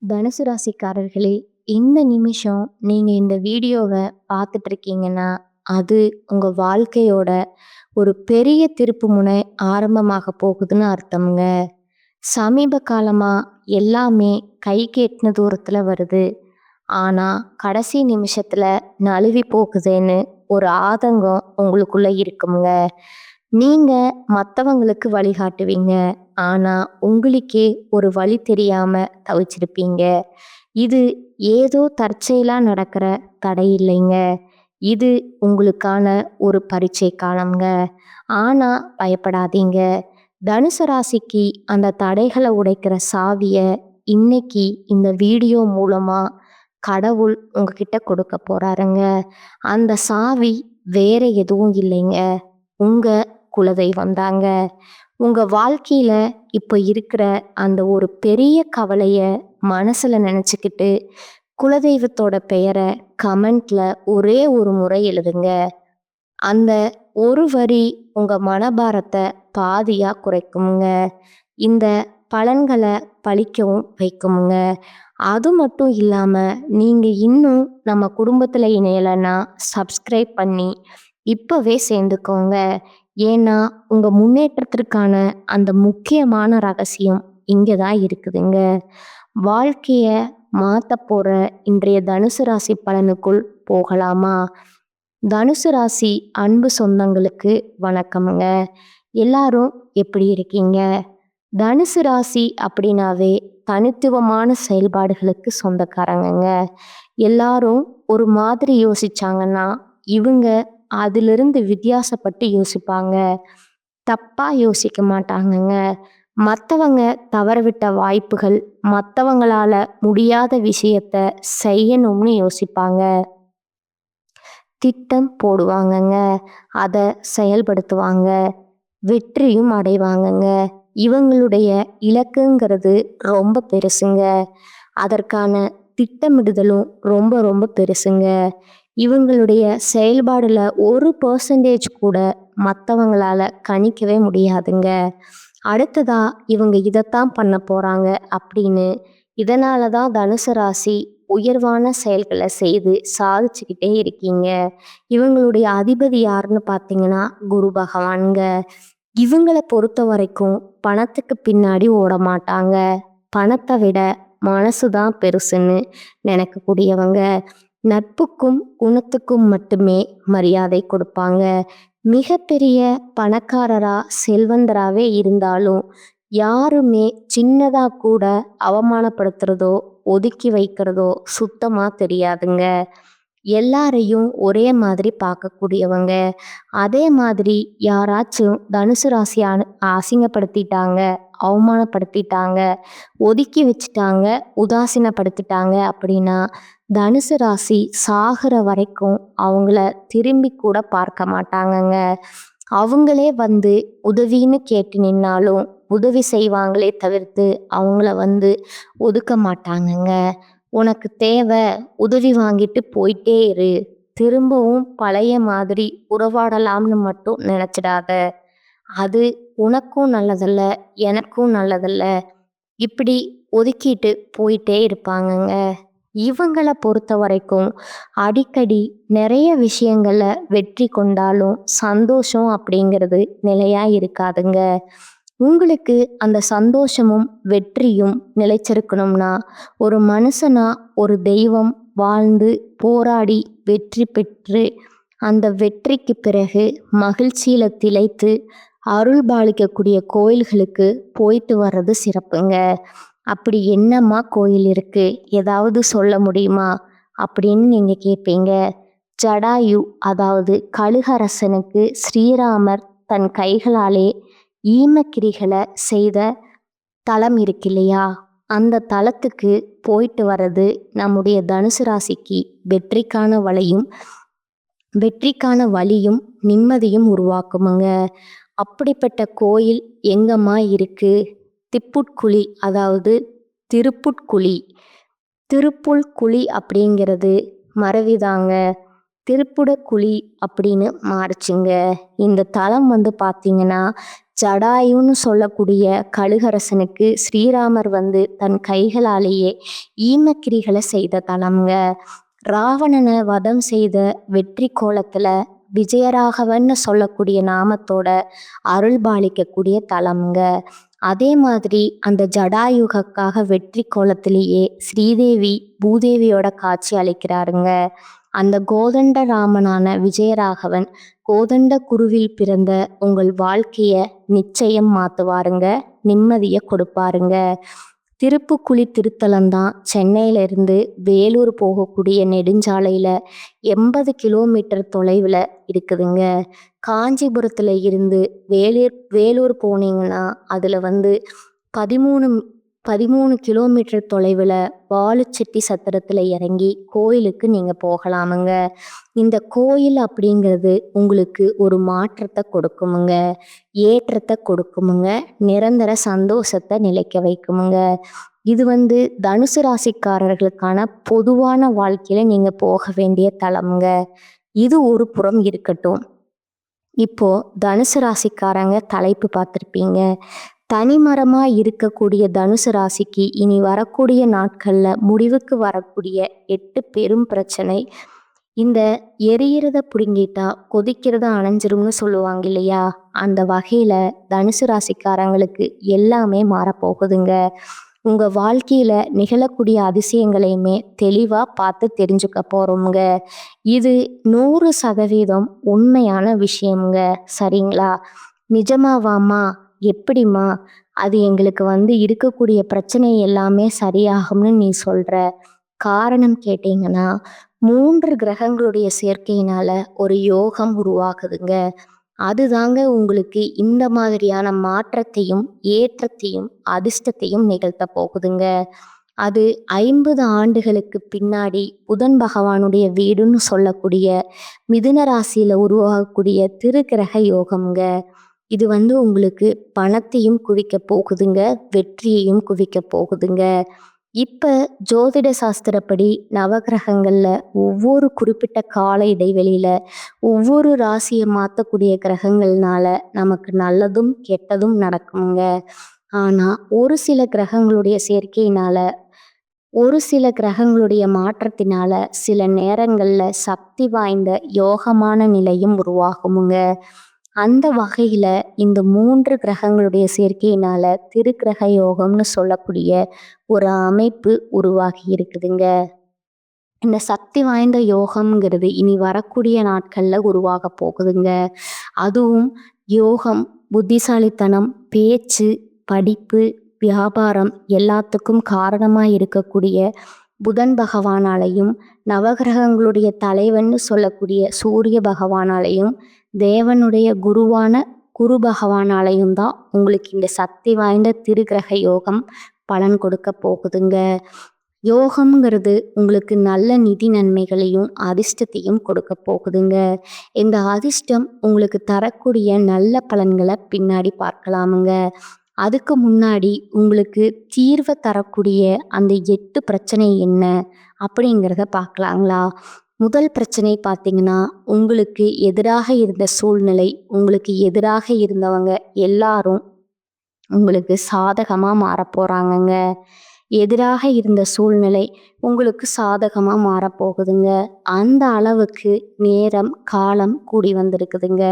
தனுசு ராசிக்காரர்களே, இந்த நிமிஷம் நீங்க இந்த வீடியோவை பார்த்துட்டு இருக்கீங்கன்னா, அது உங்க வாழ்க்கையோட ஒரு பெரிய திருப்புமுனை ஆரம்பமாக போகுதுன்னு அர்த்தம்ங்க. சமீப காலமா எல்லாமே கைக்கு எட்டுன தூரத்துல வருது. ஆனா, கடைசி நிமிஷத்துல நழுவி போகுதேன்னு ஒரு ஆதங்கம் உங்களுக்குள்ள இருக்குங்க. நீங்க மத்தவங்களுக்கு வழிகாட்டுவீங்க. ஆனா, உங்களுக்கே ஒரு வழி தெரியாம தவிச்சிருப்பீங்க. இது ஏதோ தற்செயலா நடக்கிற தடை இல்லைங்க. இது உங்களுக்கான ஒரு பரீட்சை காலம்ங்க. ஆனா, பயப்படாதீங்க. தனுசு ராசிக்கு அந்த தடைகளை உடைக்கிற சாவிய இன்னைக்கு இந்த வீடியோ மூலமா கடவுள் உங்ககிட்ட கொடுக்க போறாருங்க. அந்த சாவி வேற எதுவும் இல்லைங்க. உங்க குலதெய்வம் தாங்க. உங்க வாழ்க்கையில இப்ப இருக்கிற அந்த ஒரு பெரிய கவலைய மனசுல நினைச்சுக்கிட்டு குலதெய்வத்தோட பெயரை கமெண்ட்ல ஒரே ஒரு முறை எழுதுங்க. அந்த ஒரு வரி உங்க மனபாரத்தை பாதியா குறைக்குமுங்க. இந்த பலன்களை பழிக்கவும் வைக்குமுங்க. அது மட்டும் இல்லாம நீங்க இன்னும் நம்ம குடும்பத்துல இணையலைன்னா சப்ஸ்கிரைப் பண்ணி இப்பவே சேர்ந்துக்கோங்க. ஏன்னா உங்க முன்னேற்றத்திற்கான அந்த முக்கியமான ரகசியம் இங்கதான் இருக்குதுங்க. வாழ்க்கைய மாத்த போற இன்றைய தனுசு ராசி பலனுக்குள் போகலாமா? தனுசு ராசி அன்பு சொந்தங்களுக்கு வணக்கமுங்க. எல்லாரும் எப்படி இருக்கீங்க? தனுசு ராசி அப்படின்னாவே தனித்துவமான செயல்பாடுகளுக்கு சொந்தக்காரங்கங்க. எல்லாரும் ஒரு மாதிரி யோசிச்சாங்கன்னா இவங்க அதிலிருந்து வித்தியாசப்பட்டு யோசிப்பாங்க. தப்பா யோசிக்க மாட்டாங்கங்க. மற்றவங்க தவறவிட்ட வாய்ப்புகள், மற்றவங்களால முடியாத விஷயத்த செய்யணும்னு யோசிப்பாங்க. திட்டம் போடுவாங்கங்க. அதை செயல்படுத்துவாங்க. வெற்றியும் அடைவாங்கங்க. இவங்களுடைய இலக்குங்கிறது ரொம்ப பெருசுங்க. அதற்கான திட்டமிடுதலும் ரொம்ப ரொம்ப பெருசுங்க. இவங்களுடைய செயல்பாடுல 1% கூட மற்றவங்களால கணிக்கவே முடியாதுங்க. அடுத்ததா இவங்க இதைத்தான் பண்ண போறாங்க அப்படின்னு இதனால தான் தனுசு ராசி உயர்வான செயல்களை செய்து சாதிச்சுக்கிட்டே இருக்கீங்க. இவங்களுடைய அதிபதி யாருன்னு பார்த்தீங்கன்னா குரு பகவான்ங்க. இவங்களை பொறுத்த வரைக்கும் பணத்துக்கு பின்னாடி ஓட மாட்டாங்க. பணத்தை விட மனசுதான் பெருசுன்னு நினைக்கக்கூடியவங்க. நட்புக்கும் குணத்துக்கும் மட்டுமே மரியாதை கொடுப்பாங்க. மிகப்பெரிய பணக்காரரா செல்வந்தராகவே இருந்தாலும் யாருமே சின்னதா கூட அவமானப்படுத்துறதோ ஒதுக்கி வைக்கிறதோ சுத்தமா தெரியாதுங்க. எல்லாரையும் ஒரே மாதிரி பார்க்கக்கூடியவங்க. அதே மாதிரி யாராச்சும் தனுசு ராசி அசிங்கப்படுத்திட்டாங்க, அவமானப்படுத்திட்டாங்க, ஒதுக்கி வச்சுட்டாங்க, உதாசீனப்படுத்திட்டாங்க அப்படின்னா தனுசு ராசி சாகிற வரைக்கும் அவங்கள திரும்பி கூட பார்க்க மாட்டாங்கங்க. அவங்களே வந்து உதவின்னு கேட்டு நின்னாலும் உதவி செய்வாங்களே தவிர்த்து அவங்கள வந்து ஒதுக்க மாட்டாங்கங்க. உனக்கு தேவை, உதவி வாங்கிட்டு போயிட்டே இரு, திரும்பவும் பழைய மாதிரி உறவாடலாம்னு மட்டும் நினைச்சிடாத. அது உனக்கும் நல்லதல்ல, எனக்கும் நல்லதல்ல. இப்படி ஒதுக்கிட்டு போயிட்டே இருப்பாங்கங்க. இவங்களை பொறுத்த வரைக்கும் அடிக்கடி நிறைய விஷயங்கள்ல வெற்றி கொண்டாலும் சந்தோஷம் அப்படிங்கிறது நிலையா இருக்காதுங்க. உங்களுக்கு அந்த சந்தோஷமும் வெற்றியும் நிலைச்சிருக்கணும்னா ஒரு மனுஷனா ஒரு தெய்வம் வாழ்ந்து போராடி வெற்றி பெற்று அந்த வெற்றிக்கு பிறகு மகிழ்ச்சியில திளைத்து அருள் பாலிக்கக்கூடிய கோயில்களுக்கு போயிட்டு வர்றது சிறப்புங்க. அப்படி என்னம்மா கோயில் இருக்கு, ஏதாவது சொல்ல முடியுமா அப்படின்னு நீங்க கேட்பீங்க. ஜடாயு, அதாவது கழுகரசனுக்கு ஸ்ரீராமர் தன் கைகளாலே ஈமக்கிரிகளை செய்த தலம் இருக்கு இல்லையா, அந்த தலத்துக்கு போயிட்டு வர்றது நம்முடைய தனுசு ராசிக்கு வெற்றிக்கான வழியும் நிம்மதியும் உருவாக்குமுங்க. அப்படிப்பட்ட கோயில் எங்கம்மா இருக்கு? திப்புட்குழி, அதாவது திருப்புட்குழி. திருப்புல்குழி அப்படிங்கிறது மறவிதாங்க. திருப்புடக்குழி அப்படின்னு மாறுச்சுங்க. இந்த தலம் வந்து பார்த்தீங்கன்னா ஜடாயுன்னு சொல்லக்கூடிய கழுகரசனுக்கு ஸ்ரீராமர் வந்து தன் கைகளாலேயே ஈமக்கிரிகளை செய்த தலம்ங்க. ராவணனை வதம் செய்த வெற்றி கோலத்துல விஜயராகவன்னு சொல்லக்கூடிய நாமத்தோட அருள் பாலிக்கக்கூடிய தலம்ங்க. அதே மாதிரி அந்த ஜடாயுகக்காக வெற்றி கோலத்திலேயே ஸ்ரீதேவி பூதேவியோட காட்சி அளிக்கிறாருங்க. அந்த கோதண்ட ராமனான விஜயராகவன் கோதண்ட குருவில் பிறந்த உங்கள் வாழ்க்கைய நிச்சயம் மாத்துவாருங்க, நிம்மதியை கொடுப்பாருங்க. திருப்புக்குழி திருத்தலம்தான் சென்னையிலிருந்து வேலூர் போகக்கூடிய நெடுஞ்சாலையில் 80 கிலோமீட்டர் தொலைவில் இருக்குதுங்க. காஞ்சிபுரத்தில் இருந்து வேலூர் போனீங்கன்னா அதில் வந்து 13 கிலோமீட்டர் தொலைவில் வாலுச்செட்டி சத்திரத்தில் இறங்கி கோயிலுக்கு நீங்கள் போகலாமுங்க. இந்த கோயில் அப்படிங்கிறது உங்களுக்கு ஒரு மாற்றத்தை கொடுக்குமுங்க, ஏற்றத்தை கொடுக்குமுங்க, நிரந்தர சந்தோஷத்தை நிலைக்க வைக்குமுங்க. இது வந்து தனுசு ராசிக்காரர்களுக்கான பொதுவான வாழ்க்கையில நீங்கள் போக வேண்டிய தலமுங்க. இது ஒரு புறம் இருக்கட்டும். இப்போ தனுசு ராசிக்காரங்க தலைப்பு பார்த்துருப்பீங்க. தனிமரமாக இருக்கக்கூடிய தனுசு ராசிக்கு இனி வரக்கூடிய நாட்களில் முடிவுக்கு வரக்கூடிய 8 பெரும் பிரச்சனை. இந்த எரியறத பிடுங்கிட்டா கொதிக்கிறத அணைஞ்சிரும்னு சொல்லுவாங்க இல்லையா, அந்த வகையில் தனுசு ராசிக்காரங்களுக்கு எல்லாமே மாறப்போகுதுங்க. உங்கள் வாழ்க்கையில் நிகழக்கூடிய அதிசயங்களையுமே தெளிவாக பார்த்து தெரிஞ்சுக்க போகிறோமுங்க. இது 100% உண்மையான விஷயமுங்க. சரிங்களா? நிஜமாவாமா? எப்படிம்மா? அது எங்களுக்கு வந்து இருக்கக்கூடிய பிரச்சனை எல்லாமே சரியாகும்னு நீ சொல்கிற? காரணம் கேட்டிங்கன்னா, 3 கிரகங்களுடைய சேர்க்கையினால ஒரு யோகம் உருவாகுதுங்க. அதுதாங்க உங்களுக்கு இந்த மாதிரியான மாற்றத்தையும் ஏற்றத்தையும் அதிர்ஷ்டத்தையும் நிகழ்த்த போகுதுங்க. அது 50 ஆண்டுகளுக்கு பின்னாடி புதன் பகவானுடைய வீடுன்னு சொல்லக்கூடிய மிதுன ராசியில் உருவாகக்கூடிய திருக்கிரக யோகம்ங்க. இது வந்து உங்களுக்கு பணத்தையும் குவிக்க போகுதுங்க, வெற்றியையும் குவிக்க போகுதுங்க. இப்போ ஜோதிட சாஸ்திரப்படி நவகிரகங்களில் ஒவ்வொரு குறிப்பிட்ட கால இடைவெளியில் ஒவ்வொரு ராசியை மாற்றக்கூடிய கிரகங்கள்னால நமக்கு நல்லதும் கெட்டதும் நடக்குங்க. ஆனால் ஒரு சில கிரகங்களுடைய சேர்க்கையினால, ஒரு சில கிரகங்களுடைய மாற்றத்தினால சில நேரங்களில் சக்தி வாய்ந்த யோகமான நிலையும் உருவாகுமுங்க. அந்த வகையில் இந்த 3 கிரகங்களுடைய சேர்க்கையினால திருக்கிரக யோகம்னு சொல்லக்கூடிய ஒரு அமைப்பு உருவாகி இருக்குதுங்க. இந்த சக்தி வாய்ந்த யோகம்ங்கிறது இனி வரக்கூடிய நாட்களில் உருவாக போகுதுங்க. அதுவும் யோகம், புத்திசாலித்தனம், பேச்சு, படிப்பு, வியாபாரம் எல்லாத்துக்கும் காரணமாக இருக்கக்கூடிய புதன் பகவானாலையும், நவகிரகங்களுடைய தலைவன்னு சொல்லக்கூடிய சூரிய பகவானாலையும், தேவனுடைய குருவான குரு பகவானாலையும் தான் உங்களுக்கு இந்த சக்தி வாய்ந்த திருக்கிரக யோகம் பலன் கொடுக்க போகுதுங்க. யோகம்ங்கிறது உங்களுக்கு நல்ல நிதி நன்மைகளையும் அதிர்ஷ்டத்தையும் கொடுக்க போகுதுங்க. இந்த அதிர்ஷ்டம் உங்களுக்கு தரக்கூடிய நல்ல பலன்களை பின்னாடி பார்க்கலாமுங்க. அதுக்கு முன்னாடி உங்களுக்கு தீர்வை தரக்கூடிய அந்த 8 பிரச்சனை என்ன அப்படிங்கிறத பார்க்கலாங்களா? முதல் பிரச்சனை பார்த்தீங்கன்னா, உங்களுக்கு எதிராக இருந்த சூழ்நிலை, உங்களுக்கு எதிராக இருந்தவங்க எல்லாரும் உங்களுக்கு சாதகமாக மாறப்போகிறாங்கங்க. எதிராக இருந்த சூழ்நிலை உங்களுக்கு சாதகமாக மாறப்போகுதுங்க. அந்த அளவுக்கு நேரம் காலம் கூடி வந்திருக்குதுங்க.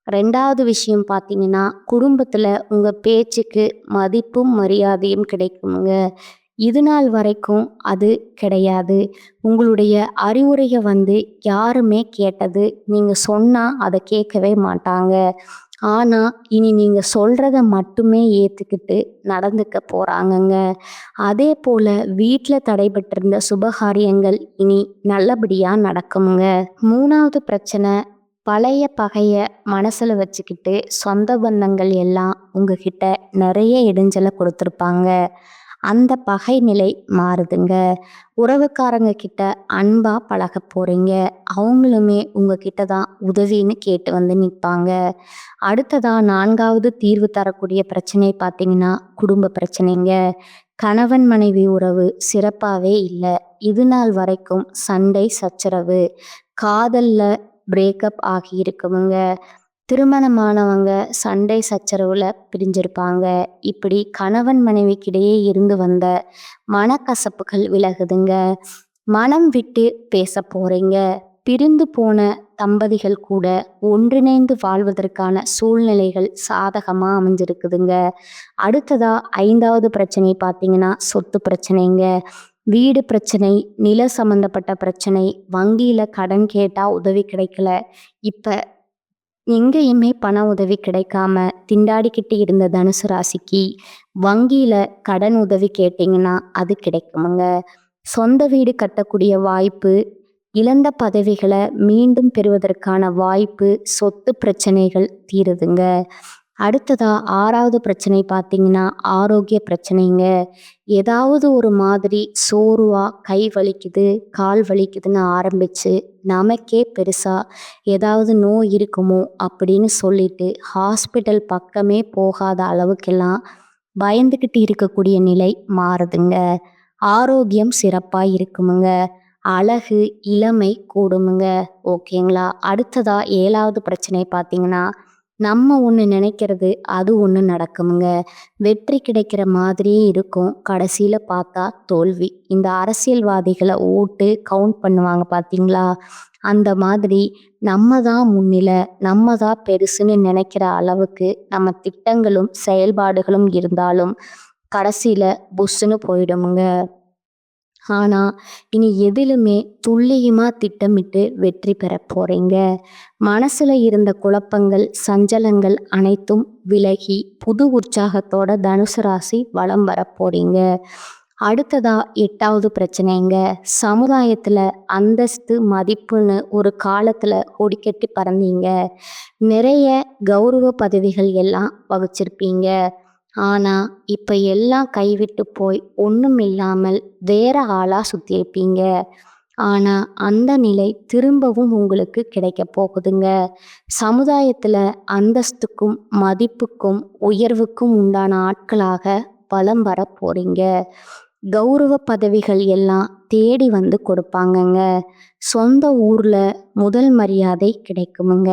2வது விஷயம் பார்த்தீங்கன்னா, குடும்பத்தில் உங்கள் பேச்சுக்கு மதிப்பும் மரியாதையும் கிடைக்குங்க. இது நாள் வரைக்கும் அது கிடையாது. உங்களுடைய அறிவுரையை வந்து யாருமே கேட்டது நீங்கள் சொன்னால் அதை கேட்கவே மாட்டாங்க. ஆனால் இனி நீங்கள் சொல்கிறத மட்டுமே ஏற்றுக்கிட்டு நடந்துக்க போகிறாங்கங்க. அதே போல் வீட்டில் தடைபட்டிருந்த சுபகாரியங்கள் இனி நல்லபடியாக நடக்குங்க. 3வது பிரச்சனை, பழைய பகையை மனசில் வச்சுக்கிட்டு சொந்த பந்தங்கள் எல்லாம் உங்ககிட்ட நிறைய இடைஞ்சலை கொடுத்துருப்பாங்க. அந்த பகை நிலை மாறுதுங்க. உறவுக்காரங்க கிட்ட அன்பாக பழக போகிறீங்க. அவங்களுமே உங்ககிட்ட தான் உதவின்னு கேட்டு வந்து நிற்பாங்க. அடுத்ததாக 4வது தீர்வு தரக்கூடிய பிரச்சனை பார்த்தீங்கன்னா, குடும்ப பிரச்சனைங்க. கணவன் மனைவி உறவு சிறப்பாகவே இல்லை. இது நாள் வரைக்கும் சண்டை சச்சரவு, காதலில் பிரேக்கப் ஆகி இருக்குமுங்க. திருமணமானவங்க சண்டை சச்சரவுல பிரிஞ்சிருப்பாங்க. இப்படி கணவன் மனைவிக்கிடையே இருந்து வந்த மனக்கசப்புகள் விலகுதுங்க. மனம் விட்டு பேச போறீங்க. பிரிந்து போன தம்பதிகள் கூட ஒன்றிணைந்து வாழ்வதற்கான சூழ்நிலைகள் சாதகமா அமைஞ்சிருக்குதுங்க. அடுத்ததா 5வது பிரச்சனை பார்த்தீங்கன்னா, சொத்து பிரச்சனைங்க. வீடு பிரச்சனை, நில சம்பந்தப்பட்ட பிரச்சனை, வங்கியில கடன் கேட்டா உதவி கிடைக்கல. இப்ப எங்கேயுமே பண உதவி கிடைக்காம திண்டாடிக்கிட்டு இருந்த தனுசு ராசிக்கு வங்கியில கடன் உதவி கேட்டீங்கன்னா அது கிடைக்குமுங்க. சொந்த வீடு கட்டக்கூடிய வாய்ப்பு, இழந்த பதவிகளை மீண்டும் பெறுவதற்கான வாய்ப்பு, சொத்து பிரச்சனைகள் தீருதுங்க. அடுத்ததா 6வது பிரச்சனை பார்த்தீங்கன்னா, ஆரோக்கிய பிரச்சனைங்க. ஏதாவது ஒரு மாதிரி சோர்வா கை வலிக்குது, கால் வலிக்குதுன்னு ஆரம்பிச்சு நமக்கே பெருசா ஏதாவது நோய் இருக்குமோ அப்படின்னு சொல்லிட்டு ஹாஸ்பிட்டல் பக்கமே போகாத அளவுக்கெல்லாம் பயந்துக்கிட்டு இருக்கக்கூடிய நிலை மாறுதுங்க. ஆரோக்கியம் சிறப்பாக இருக்குமுங்க. அழகு, இளமை கூடுமுங்க. ஓகேங்களா? அடுத்ததா 7வது பிரச்சனை பார்த்தீங்கன்னா, நம்ம ஒன்று நினைக்கிறது அது ஒன்று நடக்குமுங்க. வெற்றி கிடைக்கிற மாதிரியே இருக்கும், கடைசியில் பார்த்தா தோல்வி. இந்த அரசியல்வாதிகளை ஓட்டு கவுண்ட் பண்ணுவாங்க பார்த்தீங்களா? அந்த மாதிரி நம்ம தான் முன்னிலை, நம்ம தான் பெருசுன்னு நினைக்கிற அளவுக்கு நம்ம திட்டங்களும் செயல்பாடுகளும் இருந்தாலும் கடைசியில் புஷ்ஷுன்னு போயிடுமுங்க. ஆனால் இனி எதிலுமே துல்லியமாக திட்டமிட்டு வெற்றி பெற போகிறீங்க. மனசில் இருந்த குழப்பங்கள், சஞ்சலங்கள் அனைத்தும் விலகி புது உற்சாகத்தோட தனுசு ராசி வலம் வர போகிறீங்க. அடுத்ததா 8வது பிரச்சனைங்க. சமுதாயத்தில் அந்தஸ்து, மதிப்புன்னு ஒரு காலத்தில் கொடிக்கட்டி பறந்தீங்க. நிறைய கௌரவ பதவிகள் எல்லாம் வகிச்சிருப்பீங்க. ஆனால் இப்போ எல்லாம் கைவிட்டு போய் ஒன்றும் இல்லாமல் வேற ஆளாக சுற்றியிருப்பீங்க. ஆனால் அந்த நிலை திரும்பவும் உங்களுக்கு கிடைக்க போகுதுங்க. சமுதாயத்தில் அந்தஸ்துக்கும் மதிப்புக்கும் உயர்வுக்கும் உண்டான ஆட்களாக வலம் வர போறீங்க. கௌரவ பதவிகள் எல்லாம் தேடி வந்து கொடுப்பாங்கங்க. சொந்த ஊரில் முதல் மரியாதை கிடைக்குமுங்க.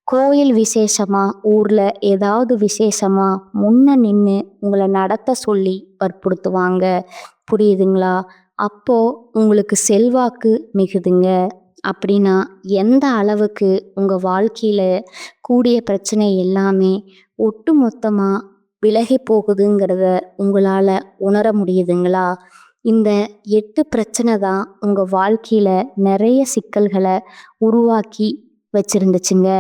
கோயில் விசேஷமா, ஊரில் ஏதாவது விசேஷமா முன்ன நின்று உங்களை நடத்த சொல்லி வற்புறுத்துவாங்க. புரியுதுங்களா? அப்போ உங்களுக்கு செல்வாக்கு மிகுதுங்க. அப்படின்னா எந்த அளவுக்கு உங்கள் வாழ்க்கையில் கூடிய பிரச்சனை எல்லாமே ஒட்டு மொத்தமாக விலகி போகுதுங்கிறத உங்களால் உணர முடியுதுங்களா? இந்த 8 பிரச்சனை தான் உங்கள் வாழ்க்கையில் நிறைய சிக்கல்களை உருவாக்கி வச்சிருந்துச்சுங்க.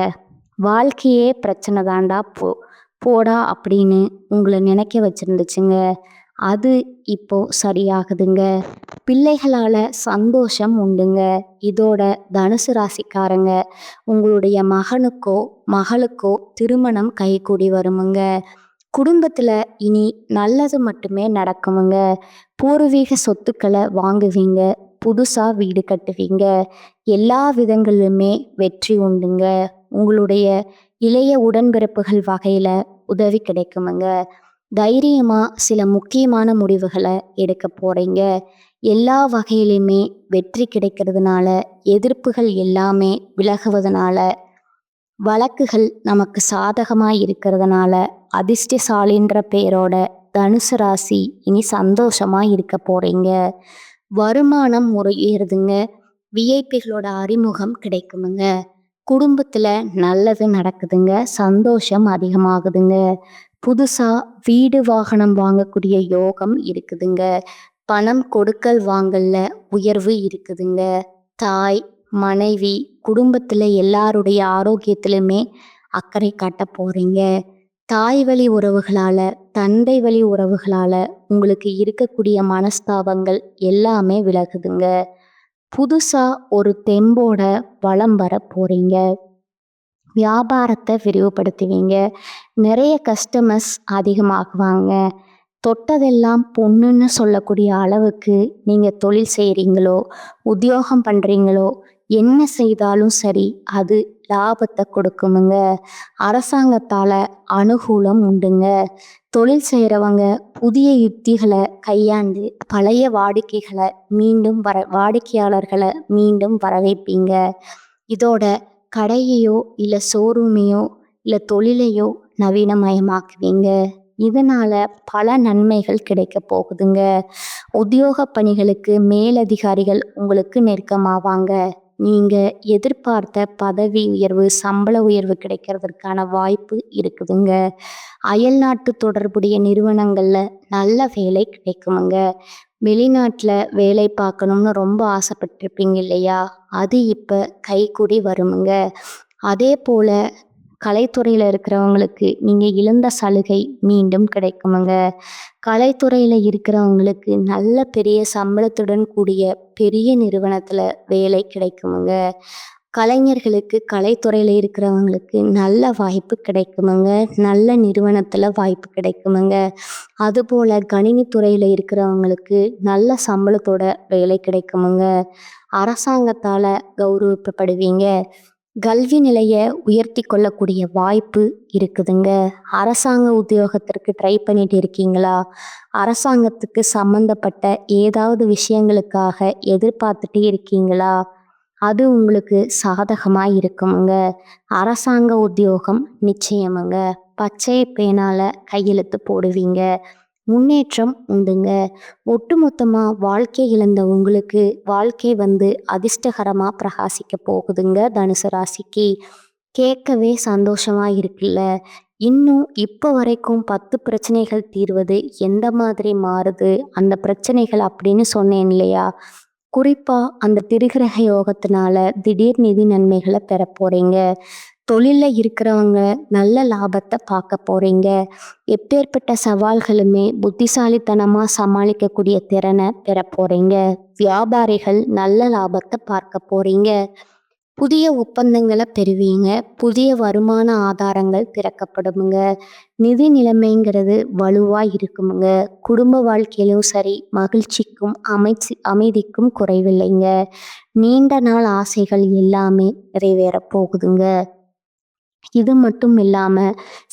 வாழ்க்கையே பிரச்சனை தாண்டா போடா அப்படின்னு உங்களை நினைக்க வச்சிருந்துச்சுங்க. அது இப்போ சரியாகுதுங்க. பிள்ளைகளால் சந்தோஷம் உண்டுங்க. இதோட தனுசு ராசிக்காரங்க உங்களுடைய மகனுக்கோ மகளுக்கோ திருமணம் கைகூடி வருமுங்க. குடும்பத்தில் இனி நல்லது மட்டுமே நடக்குமுங்க. பூர்வீக சொத்துக்களை வாங்குவீங்க, புதுசாக வீடு கட்டுவீங்க. எல்லா விதங்களிலுமே வெற்றி உண்டுங்க. உங்களுடைய இளைய உடன்பிறப்புகள் வகையில் உதவி கிடைக்குமுங்க. தைரியமாக சில முக்கியமான முடிவுகளை எடுக்க போகிறீங்க. எல்லா வகையிலுமே வெற்றி கிடைக்கிறதுனால, எதிர்ப்புகள் எல்லாமே விலகுவதனால, வழக்குகள் நமக்கு சாதகமாக இருக்கிறதுனால அதிர்ஷ்டசாலின்ற பேரோட தனுசு ராசி இனி சந்தோஷமாக இருக்க போகிறீங்க. வருமானம் முறையேறுதுங்க. விஐபிகளோட அறிமுகம் கிடைக்குமுங்க. குடும்பத்தில் நல்லது நடக்குதுங்க. சந்தோஷம் அதிகமாகுதுங்க. புதுசாக வீடு வாகனம் வாங்கக்கூடிய யோகம் இருக்குதுங்க. பணம் கொடுக்கல் வாங்கல்ல உயர்வு இருக்குதுங்க. தாய், மனைவி, குடும்பத்தில் எல்லாருடைய ஆரோக்கியத்திலுமே அக்கறை காட்ட போகிறீங்க. தாய் வழி உறவுகளால், தந்தை வழி உறவுகளால் உங்களுக்கு இருக்கக்கூடிய மனஸ்தாபங்கள் எல்லாமே விலகுதுங்க. புதுசாக ஒரு தெம்போட வலம் வர போகிறீங்க. வியாபாரத்தை விரிவுபடுத்துவீங்க. நிறைய கஸ்டமர்ஸ் அதிகமாகுவாங்க. தொட்டதெல்லாம் பொண்ணுன்னு சொல்லக்கூடிய அளவுக்கு நீங்கள் தொழில் செய்கிறீங்களோ, உத்தியோகம் பண்ணுறீங்களோ, என்ன செய்தாலும் சரி அது லாபத்தை கொடுக்குமுங்க. அரசாங்கத்தால் அனுகூலம் உண்டுங்க. தொழில் செய்கிறவங்க புதிய யுக்திகளை கையாண்டு பழைய வாடிக்கையாளர்களை மீண்டும் வர வைப்பீங்க. இதோட கடையையோ இல்லை ஷோரூமையோ இல்லை தொழிலையோ நவீனமயமாக்குவீங்க. இதனால பல நன்மைகள் கிடைக்க போகுதுங்க. உத்தியோக பணிகளுக்கு மேலதிகாரிகள் உங்களுக்கு நெருக்கமாவாங்க. நீங்க எதிர்பார்த்த பதவி உயர்வு, சம்பள உயர்வு கிடைக்கிறதுக்கான வாய்ப்பு இருக்குதுங்க. அயல்நாட்டு தொடர்புடைய நிறுவனங்கள்ல நல்ல வேலை கிடைக்குமுங்க. வெளிநாட்டுல வேலை பார்க்கணும்னு ரொம்ப ஆசைப்பட்டிருப்பீங்க இல்லையா? அது இப்ப கைகூடி வருமுங்க. அதே போல கலைத்துறையில இருக்கிறவங்களுக்கு நீங்க இழந்த சலுகை மீண்டும் கிடைக்குமுங்க. கலைத்துறையில இருக்கிறவங்களுக்கு நல்ல பெரிய சம்பளத்துடன் கூடிய பெரிய நிறுவனத்துல வேலை கிடைக்குமுங்க. கலைஞர்களுக்கு கலைத்துறையில இருக்கிறவங்களுக்கு நல்ல வாய்ப்பு கிடைக்குமுங்க. நல்ல நிறுவனத்துல வாய்ப்பு கிடைக்குமுங்க. அதுபோல கணினித்துறையில இருக்கிறவங்களுக்கு நல்ல சம்பளத்தோட வேலை கிடைக்குமுங்க. அரசாங்கத்தால கௌரவிக்கப்படுவீங்க. கல்வி நிலையை உயர்த்தி கொள்ளக்கூடிய வாய்ப்பு இருக்குதுங்க. அரசாங்க உத்தியோகத்திற்கு ட்ரை பண்ணிட்டு இருக்கீங்களா? அரசாங்கத்துக்கு சம்பந்தப்பட்ட ஏதாவது விஷயங்களுக்காக எதிர்பார்த்துட்டு இருக்கீங்களா? அது உங்களுக்கு சாதகமாக இருக்குமுங்க. அரசாங்க உத்தியோகம் நிச்சயமுங்க. பச்சை பேனால கையெழுத்து போடுவீங்க. முன்னேற்றம் உண்டுங்க. ஒட்டுமொத்தமாக வாழ்க்கை இழந்த உங்களுக்கு வாழ்க்கை அதிர்ஷ்டகரமாக பிரகாசிக்க போகுதுங்க. தனுசு ராசிக்கு கேட்கவே சந்தோஷமா இருக்குல்ல. இன்னும் இப்போ வரைக்கும் 10 பிரச்சனைகள் தீர்வது எந்த மாதிரி மாறுது அந்த பிரச்சனைகள் அப்படின்னு சொன்னேன் இல்லையா? குறிப்பா அந்த திரிகிரக யோகத்தினால திடீர் நிதி நன்மைகளை பெற போறீங்க. தொழில்ல இருக்கிறவங்க நல்ல லாபத்தை பார்க்க போறீங்க. எப்பேற்பட்ட சவால்களுமே புத்திசாலித்தனமா சமாளிக்கக்கூடிய திறனை பெற போறீங்க. வியாபாரிகள் நல்ல லாபத்தை பார்க்க போறீங்க. புதிய ஒப்பந்தங்களை பெறுவீங்க. புதிய வருமான ஆதாரங்கள் திறக்கப்படுமுங்க. நிதி நிலைமைங்கிறது வலுவா இருக்குமுங்க. குடும்ப வாழ்க்கையிலும் சரி, மகிழ்ச்சிக்கும் அமைதிக்கும் குறைவில்லைங்க. நீண்ட நாள் ஆசைகள் எல்லாமே நிறைவேற போகுதுங்க. இது மட்டும் இல்லாம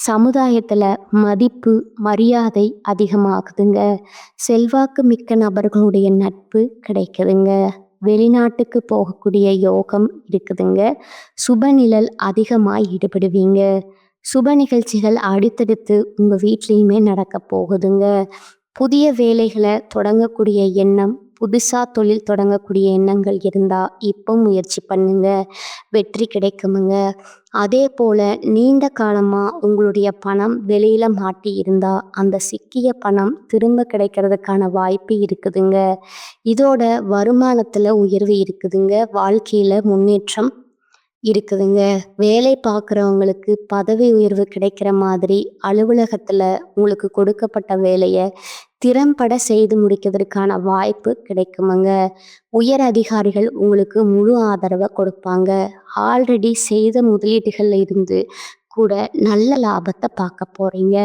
சமுதாயத்துல மதிப்பு, மரியாதை அதிகமாகுதுங்க. செல்வாக்கு மிக்க நபர்களுடைய நட்பு கிடைக்குதுங்க. வெளிநாட்டுக்கு போகக்கூடிய யோகம் இருக்குதுங்க. சுபநிழல் அதிகமாக ஈடுபடுவீங்க. சுப நிகழ்ச்சிகள் அடுத்தடுத்து உங்க வீட்லேயுமே நடக்க போகுதுங்க. புதிய வேலைகளை தொடங்கக்கூடிய எண்ணம், புதுசா தொழில் தொடங்கக்கூடிய எண்ணங்கள் இருந்தா இப்போ முயற்சி பண்ணுங்க. வெற்றி கிடைக்குமுங்க. அதே போல நீண்ட காலமா உங்களுடைய பணம் வெளியில மாட்டி இருந்தா அந்த சிக்கிய பணம் திரும்ப கிடைக்கிறதுக்கான வாய்ப்பு இருக்குதுங்க. இதோட வருமானத்துல உயர்வு இருக்குதுங்க. வாழ்க்கையில முன்னேற்றம் இருக்குதுங்க. வேலை பார்க்குறவங்களுக்கு பதவி உயர்வு கிடைக்கிற மாதிரி அலுவலகத்துல உங்களுக்கு கொடுக்கப்பட்ட வேலையை திறம்பட செய்து முடிக்கிறதுக்கான வாய்ப்பு கிடைக்குமுங்க. உயர் அதிகாரிகள் உங்களுக்கு முழு ஆதரவை கொடுப்பாங்க. ஆல்ரெடி செய்த முதலீடுகள்ல இருந்து கூட நல்ல லாபத்தை பார்க்க போறீங்க.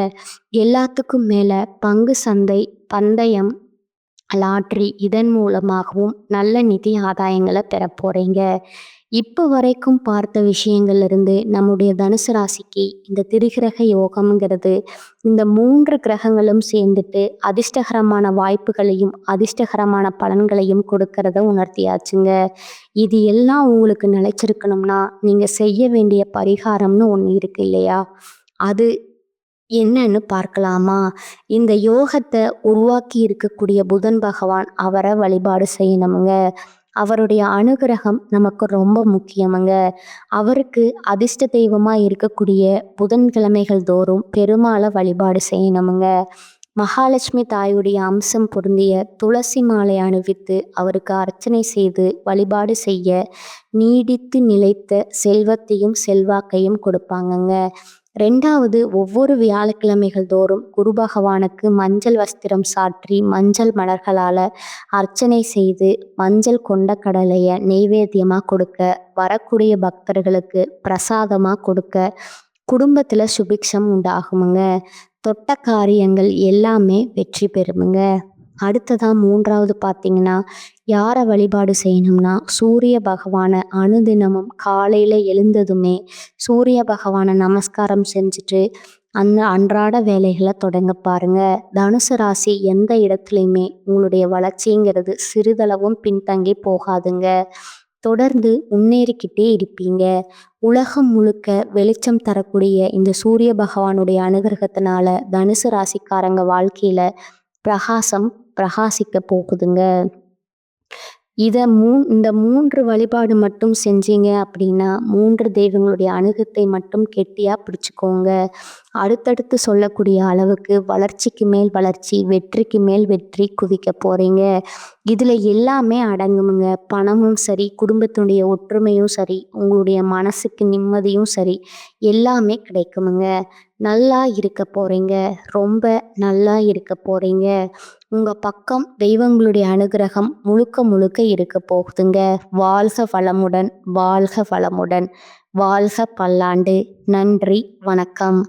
எல்லாத்துக்கும் மேல பங்கு சந்தை, பந்தயம், லாட்ரி இதன் மூலமாகவும் நல்ல நிதி ஆதாயங்களை பெற போறீங்க. இப்போ வரைக்கும் பார்த்த விஷயங்கள்ல இருந்து நம்முடைய தனுசு ராசிக்கு இந்த திரிகிரக யோகம்ங்கிறது இந்த 3 கிரகங்களும் சேர்ந்துட்டு அதிர்ஷ்டகரமான வாய்ப்புகளையும் அதிர்ஷ்டகரமான பலன்களையும் கொடுக்கறத உணர்த்தியாச்சுங்க. இது எல்லாம் உங்களுக்கு நிலைச்சிருக்கணும்னா நீங்க செய்ய வேண்டிய பரிகாரம்னு ஒன்று இருக்கு இல்லையா? அது என்னன்னு பார்க்கலாமா? இந்த யோகத்தை உருவாக்கி இருக்கக்கூடிய புதன் பகவான், அவரை வழிபாடு செய்யணுமுங்க. அவருடைய அனுகிரகம் நமக்கு ரொம்ப முக்கியமுங்க. அவருக்கு அதிர்ஷ்ட தெய்வமா இருக்கக்கூடிய புதன்கிழமைகள் தோறும் பெருமாளை வழிபாடு செய்யணுமுங்க. மகாலட்சுமி தாயுடைய அம்சம் பொருந்திய துளசி மாலை அணிவித்து அவருக்கு அர்ச்சனை செய்து வழிபாடு செய்ய நீடித்து நிலைத்த செல்வத்தையும் செல்வாக்கையும் கொடுப்பாங்கங்க. 2வது, ஒவ்வொரு வியாழக்கிழமைகள் தோறும் குரு பகவானுக்கு மஞ்சள் வஸ்திரம் சாற்றி மஞ்சள் மலர்களால் அர்ச்சனை செய்து மஞ்சள் கொண்ட கடலையை நெய்வேத்தியமாக கொடுக்க, வரக்கூடிய பக்தர்களுக்கு பிரசாதமாக கொடுக்க குடும்பத்தில் சுபிக்ஷம் உண்டாகுமுங்க. தொட்ட காரியங்கள் எல்லாமே வெற்றி பெறுமுங்க. அடுத்ததாக 3வது பார்த்தீங்கன்னா, யாரை வழிபாடு செய்யணும்னா சூரிய பகவானை அனுதினமும் காலையில் எழுந்ததுமே சூரிய பகவானை நமஸ்காரம் செஞ்சுட்டு அந்த அன்றாட வேலைகளை தொடங்க பாருங்க. தனுசு ராசி எந்த இடத்துலையுமே உங்களுடைய வளர்ச்சிங்கிறது சிறிதளவும் பின்தங்கி போகாதுங்க. தொடர்ந்து முன்னேறிக்கிட்டே இருப்பீங்க. உலகம் முழுக்க வெளிச்சம் தரக்கூடிய இந்த சூரிய பகவானுடைய அனுகிரகத்தினால தனுசு ராசிக்காரங்க வாழ்க்கையில பிரகாசம் பிரகாசிக்க போகுதுங்க. இந்த 3 வழிபாடு மட்டும் செஞ்சீங்க அப்படின்னா 3 தெய்வங்களுடைய அனுகத்தை மட்டும் கெட்டியா பிடிச்சுக்கோங்க. அடுத்தடுத்து சொல்லக்கூடிய அளவுக்கு வளர்ச்சிக்கு மேல் வளர்ச்சி, வெற்றிக்கு மேல் வெற்றி குவிக்க போறீங்க. இதுல எல்லாமே அடங்குமுங்க. பணமும் சரி, குடும்பத்தினுடைய ஒற்றுமையும் சரி, உங்களுடைய மனசுக்கு நிம்மதியும் சரி, எல்லாமே கிடைக்குமுங்க. நல்லா இருக்க போறீங்க. ரொம்ப நல்லா இருக்க போறீங்க. உங்க பக்கம் தெய்வங்களுடைய அனுகிரகம் முழுக்க முழுக்க இருக்க போகுதுங்க. வாழ்க வளமுடன், வாழ்க வளமுடன், வாழ்க பல்லாண்டு. நன்றி, வணக்கம்.